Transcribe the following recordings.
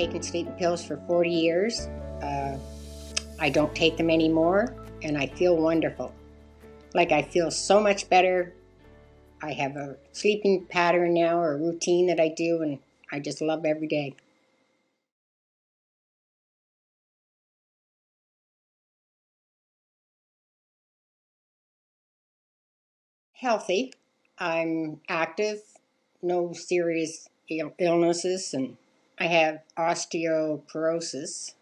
taken sleeping pills for 40 years. I don't take them anymore, and I feel wonderful. Like, I feel so much better. I have a sleeping pattern now, or a routine that I do, and I just love every day. Healthy. I'm active, no serious illnesses, and I have osteoporosis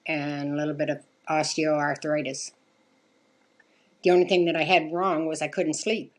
and a little bit of osteoarthritis. The only thing that I had wrong was I couldn't sleep.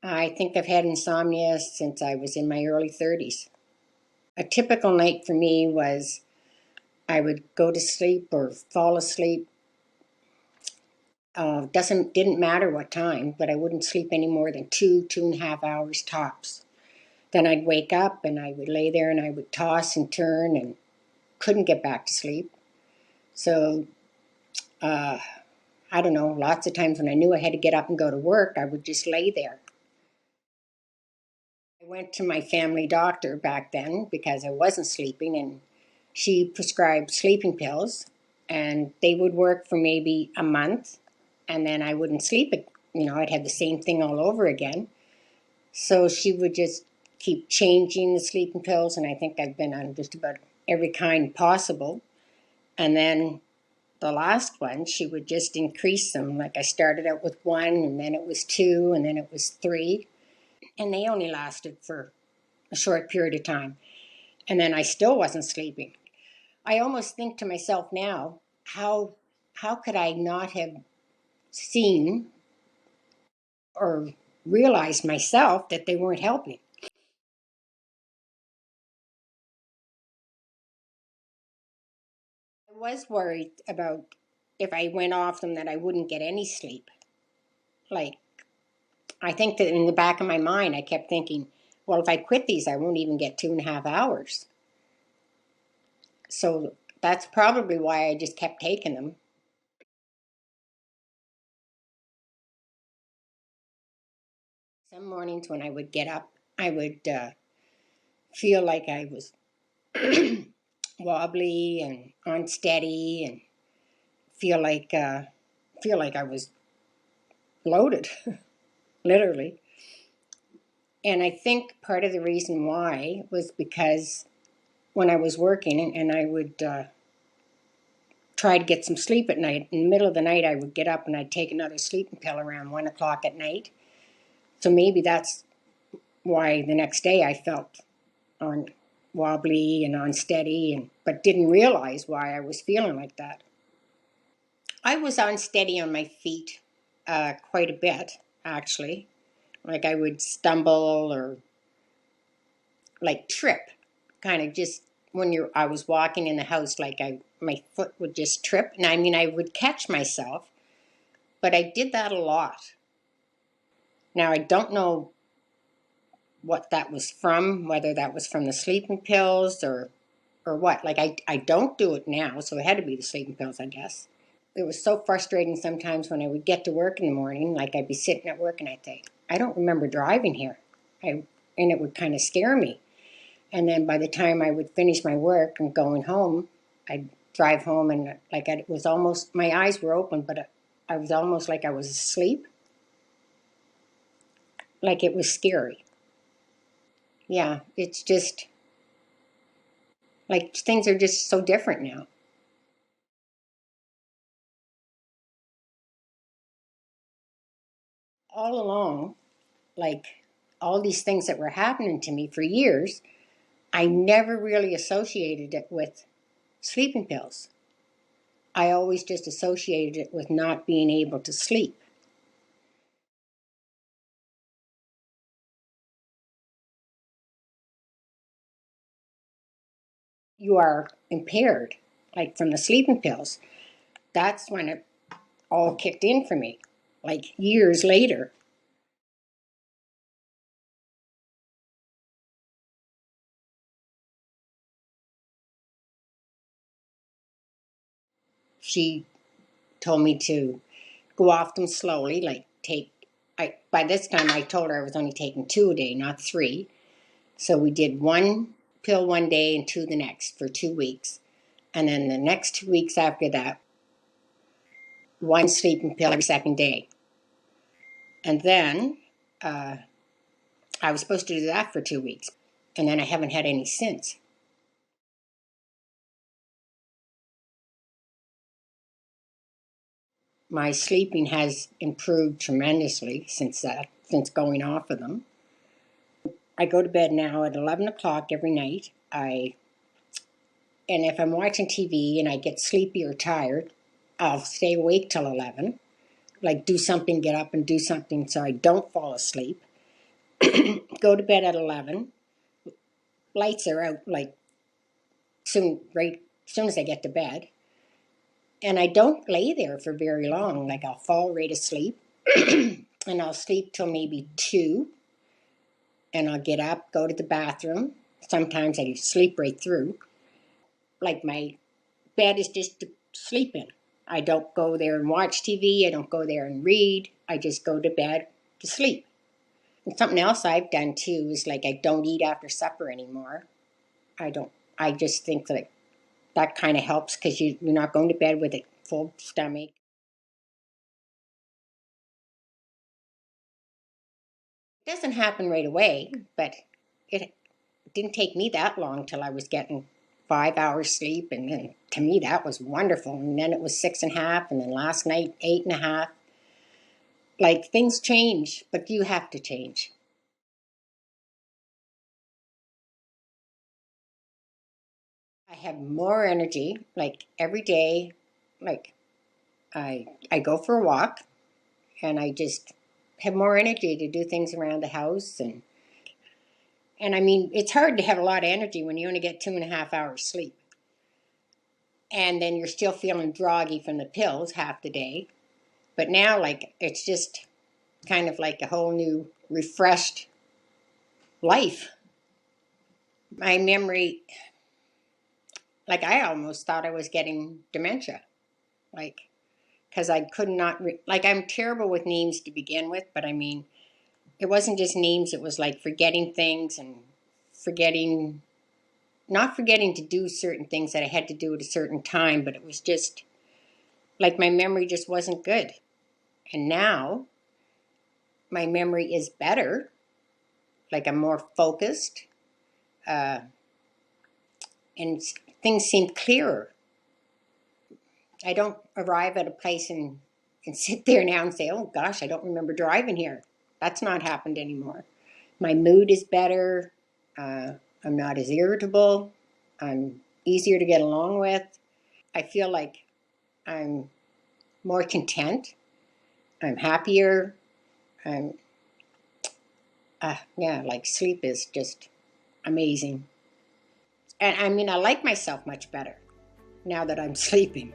I think I've had insomnia since I was in my early 30s. A typical night for me was I would go to sleep or fall asleep. Didn't matter what time, but I wouldn't sleep any more than 2.5 hours tops. Then I'd wake up and I would lay there and I would toss and turn and couldn't get back to sleep. So I don't know, lots of times when I knew I had to get up and go to work, I would just lay there. I went to my family doctor back then because I wasn't sleeping, and she prescribed sleeping pills, and they would work for maybe a month, and then I wouldn't sleep. I'd have the same thing all over again. So she would just keep changing the sleeping pills, and I think I've been on just about every kind possible. And then the last one, she would just increase them. Like, I started out with one, and then it was two, and then it was three. And they only lasted for a short period of time. And then I still wasn't sleeping. I almost think to myself now, how could I not have seen or realized myself that they weren't helping? I was worried about if I went off them that I wouldn't get any sleep. Like, I think that in the back of my mind, I kept thinking, well, if I quit these, I won't even get 2.5 hours. So that's probably why I just kept taking them. Some mornings when I would get up, I would feel like I was wobbly and unsteady, and feel like I was bloated, literally. And I think part of the reason why was because when I was working and I would try to get some sleep at night, in the middle of the night I would get up and I'd take another sleeping pill around 1 o'clock at night. So maybe that's why the next day I felt on wobbly and unsteady, but didn't realize why I was feeling like that. I was unsteady on my feet quite a bit, actually. Like, I would stumble or like trip, kind of just when I was walking in the house, like my foot would just trip. And I mean, I would catch myself, but I did that a lot. Now, I don't know what that was from, whether that was from the sleeping pills or what. Like, I don't do it now, so it had to be the sleeping pills, I guess. It was so frustrating sometimes when I would get to work in the morning, like I'd be sitting at work and I'd think, I don't remember driving here. And it would kind of scare me. And then by the time I would finish my work and going home, I'd drive home and like it was almost, my eyes were open, but I was almost like I was asleep. Like, it was scary. Yeah, it's just like things are just so different now. All along, like all these things that were happening to me for years, I never really associated it with sleeping pills. I always just associated it with not being able to sleep. You are impaired, like from the sleeping pills. That's when it all kicked in for me, like years later. She told me to go off them slowly, like take by this time I told her I was only taking 2 a day, not 3. So we did 1 pill one day and 2 the next for 2 weeks. And then the next 2 weeks after that, 1 sleeping pill every second day. And then I was supposed to do that for 2 weeks. And then I haven't had any since. My sleeping has improved tremendously since going off of them. I go to bed now at 11 o'clock every night. And if I'm watching TV and I get sleepy or tired, I'll stay awake till 11. Like do something, get up and do something so I don't fall asleep. Go to bed at 11. Lights are out like right as soon as I get to bed. And I don't lay there for very long. Like I'll fall right asleep and I'll sleep till maybe 2. And I'll get up, go to the bathroom. Sometimes I sleep right through. Like my bed is just to sleep in. I don't go there and watch TV. I don't go there and read. I just go to bed to sleep. And something else I've done too is like I don't eat after supper anymore. I just think that kind of helps because you're not going to bed with a full stomach. It doesn't happen right away, but it didn't take me that long till I was getting 5 hours sleep, and then to me that was wonderful. And then it was 6.5, and then last night 8.5. Like things change, but you have to change. I have more energy, like every day. Like I go for a walk, and I just have more energy to do things around the house, and I mean it's hard to have a lot of energy when you only get 2.5 hours sleep, and then you're still feeling groggy from the pills half the day. But now, like, it's just kind of like a whole new, refreshed life. My memory, like, I almost thought I was getting dementia. Like, because I could not, like, I'm terrible with names to begin with, but I mean, it wasn't just names, it was like forgetting things and forgetting, not forgetting to do certain things that I had to do at a certain time, but it was just like my memory just wasn't good. And now my memory is better, like I'm more focused, uh, and things seem clearer. I don't arrive at a place and sit there now and say, oh gosh, I don't remember driving here. That's not happened anymore. My mood is better. I'm not as irritable. I'm easier to get along with. I feel like I'm more content. I'm happier. I'm, yeah, like sleep is just amazing. And I mean, I like myself much better now that I'm sleeping.